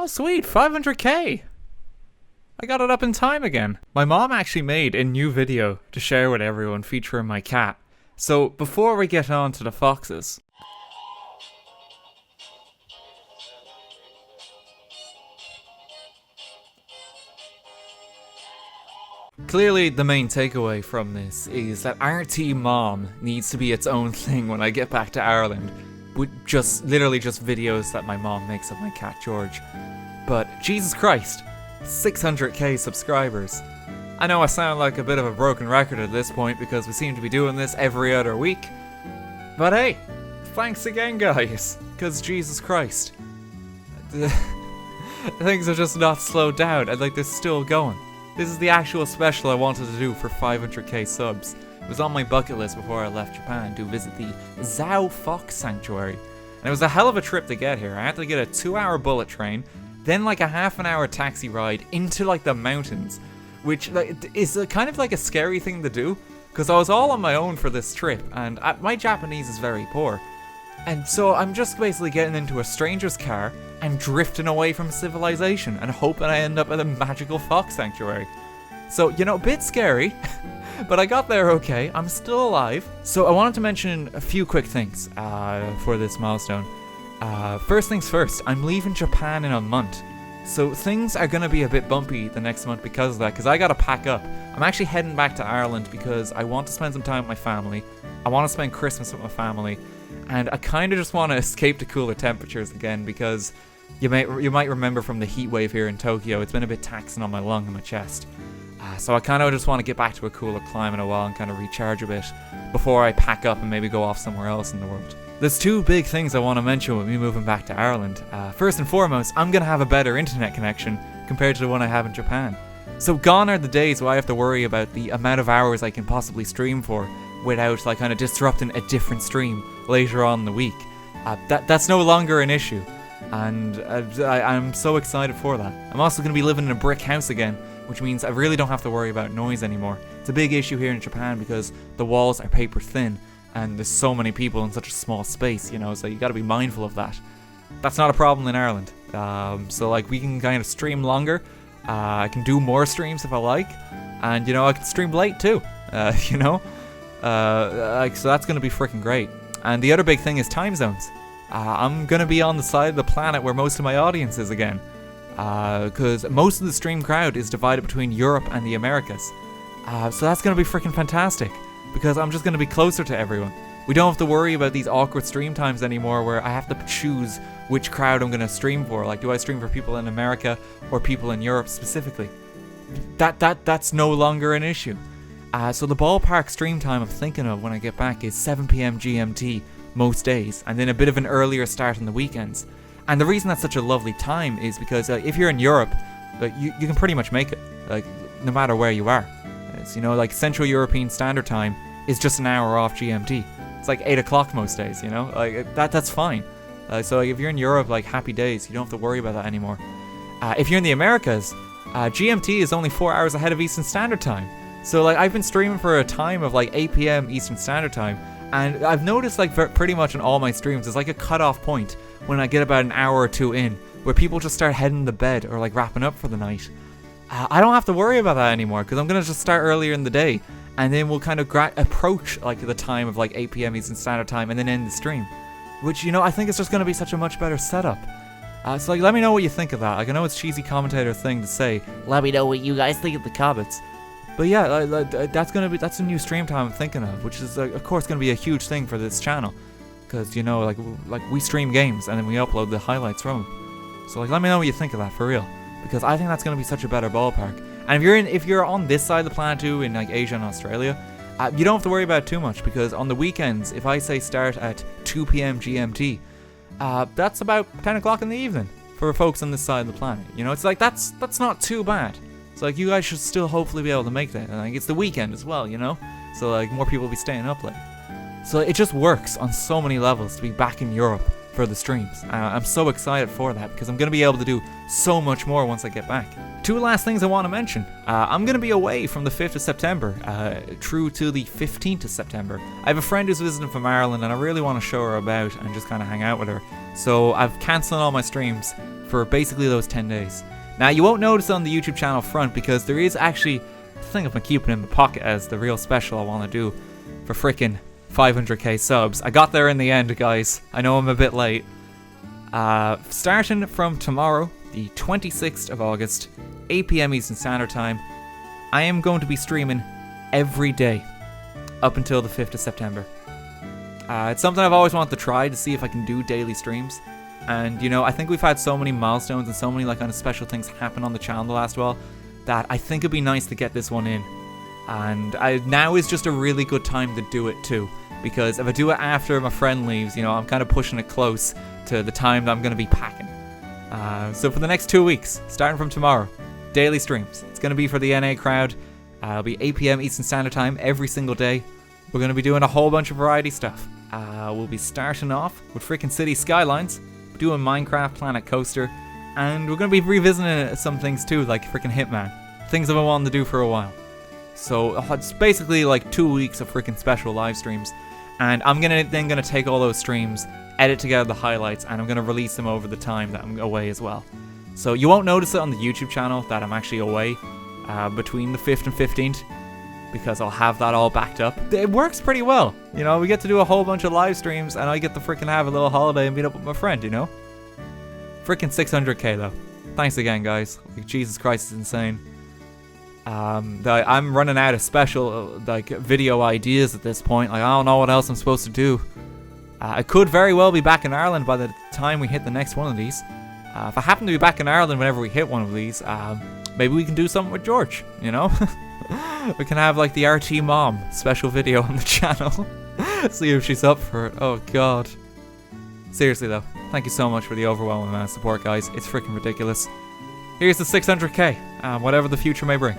Oh, sweet, 500k! I got it up in time again. My mom actually made a new video to share with everyone featuring my cat. So, before we get on to the foxes... Clearly, the main takeaway from this is that RT Mom needs to be its own thing when I get back to Ireland. With literally just videos that my mom makes of my cat George. But, Jesus Christ, 600k subscribers. I know I sound like a bit of a broken record at this point because we seem to be doing this every other week. But hey, thanks again guys, because Jesus Christ. Things are just not slowed down and like they're still going. This is the actual special I wanted to do for 500k subs. It was on my bucket list before I left Japan to visit the Zhao Fox Sanctuary. And it was a hell of a trip to get here. I had to get a 2-hour bullet train, then like a half-an-hour taxi ride into like the mountains, which like, is kind of like a scary thing to do, because I was all on my own for this trip, and my Japanese is very poor. And so I'm just basically getting into a stranger's car and drifting away from civilization and hoping I end up at a magical fox sanctuary. So, you know, a bit scary, but I got there okay. I'm still alive. So I wanted to mention a few quick things for this milestone. First things first, I'm leaving Japan in a month. So things are going to be a bit bumpy the next month because of that, because I got to pack up. I'm actually heading back to Ireland because I want to spend some time with my family. I want to spend Christmas with my family. And I kind of just want to escape to cooler temperatures again because you might remember from the heat wave here in Tokyo, it's been a bit taxing on my lung and my chest. So I kind of just want to get back to a cooler climate a while and kind of recharge a bit before I pack up and maybe go off somewhere else in the world. There's two big things I want to mention with me moving back to Ireland. First and foremost, I'm going to have a better internet connection compared to the one I have in Japan. So gone are the days where I have to worry about the amount of hours I can possibly stream for without like kind of disrupting a different stream later on in the week. That's no longer an issue, and I'm so excited for that. I'm also going to be living in a brick house again, which means I really don't have to worry about noise anymore. It's a big issue here in Japan because the walls are paper thin and there's so many people in such a small space, you know, so you got to be mindful of that. That's not a problem in Ireland. So like we can kind of stream longer. I can do more streams if I like, and you know I can stream late too. You know. So that's going to be freaking great. And the other big thing is time zones. I'm going to be on the side of the planet where most of my audience is again. Because most of the stream crowd is divided between Europe and the Americas. So that's going to be freaking fantastic. Because I'm just going to be closer to everyone. We don't have to worry about these awkward stream times anymore where I have to choose which crowd I'm going to stream for. Like, do I stream for people in America or people in Europe specifically? That's no longer an issue. So the ballpark stream time I'm thinking of when I get back is 7 p.m. GMT most days, and then a bit of an earlier start on the weekends. And the reason that's such a lovely time is because if you're in Europe, you can pretty much make it, like no matter where you are. It's, you know, like Central European Standard Time is just an hour off GMT. It's like 8 o'clock most days, you know, like that's fine. So like, if you're in Europe, like happy days, you don't have to worry about that anymore. If you're in the Americas, GMT is only 4 hours ahead of Eastern Standard Time. So like I've been streaming for a time of like 8 p.m. Eastern Standard Time, and I've noticed like pretty much in all my streams there's like a cutoff point when I get about an hour or two in where people just start heading to bed or like wrapping up for the night. I don't have to worry about that anymore because I'm gonna just start earlier in the day, and then we'll kind of approach like the time of like 8 p.m. Eastern Standard Time and then end the stream, which, you know, I think it's just gonna be such a much better setup. So like let me know what you think of that. Like I know it's a cheesy commentator thing to say, let me know what you guys think in the comments. But yeah, that's a new stream time I'm thinking of, which is of course going to be a huge thing for this channel, because you know like we stream games and then we upload the highlights from them. So like let me know what you think of that for real, because I think that's going to be such a better ballpark. And if you're on this side of the planet too, in like Asia and Australia, you don't have to worry about it too much, because on the weekends, if I say start at 2 p.m. GMT, that's about 10 o'clock in the evening for folks on this side of the planet. You know, it's like that's not too bad. So like you guys should still hopefully be able to make that. And like it's the weekend as well, you know? So like more people will be staying up late. So it just works on so many levels to be back in Europe for the streams. I'm so excited for that because I'm going to be able to do so much more once I get back. Two last things I want to mention. I'm going to be away from the 5th of September through to the 15th of September. I have a friend who's visiting from Ireland and I really want to show her about and just kind of hang out with her. So I've cancelled all my streams for basically those 10 days. Now, you won't notice on the YouTube channel front because there is actually a thing I'm keeping in my pocket as the real special I want to do for freaking 500k subs. I got there in the end, guys. I know I'm a bit late. Starting from tomorrow, the 26th of August, 8 PM Eastern Standard Time, I am going to be streaming every day up until the 5th of September. It's something I've always wanted to try to see if I can do daily streams. And, you know, I think we've had so many milestones and so many like kind of special things happen on the channel the last while that I think it'd be nice to get this one in. And now is just a really good time to do it too. Because if I do it after my friend leaves, you know, I'm kind of pushing it close to the time that I'm going to be packing. So for the next 2 weeks, starting from tomorrow, daily streams. It's going to be for the NA crowd. It'll be 8 PM Eastern Standard Time every single day. We're going to be doing a whole bunch of variety stuff. We'll be starting off with freaking City Skylines, doing Minecraft Planet Coaster, and we're going to be revisiting some things too, like freaking Hitman. Things I've been wanting to do for a while. So it's basically like 2 weeks of freaking special live streams. And I'm then gonna take all those streams, edit together the highlights, and I'm gonna release them over the time that I'm away as well. So you won't notice it on the YouTube channel that I'm actually away between the 5th and 15th, because I'll have that all backed up. It works pretty well. You know, we get to do a whole bunch of live streams, and I get to freaking have a little holiday and meet up with my friend, you know? Freaking 600k though. Thanks again, guys. Like, Jesus Christ, it's insane. I'm running out of special like video ideas at this point. Like, I don't know what else I'm supposed to do. I could very well be back in Ireland by the time we hit the next one of these. If I happen to be back in Ireland whenever we hit one of these, maybe we can do something with George, you know? We can have like the RT Mom special video on the channel. See if she's up for it. Oh god. Seriously though, thank you so much for the overwhelming amount of support, guys. It's freaking ridiculous. Here's the 600k, whatever the future may bring.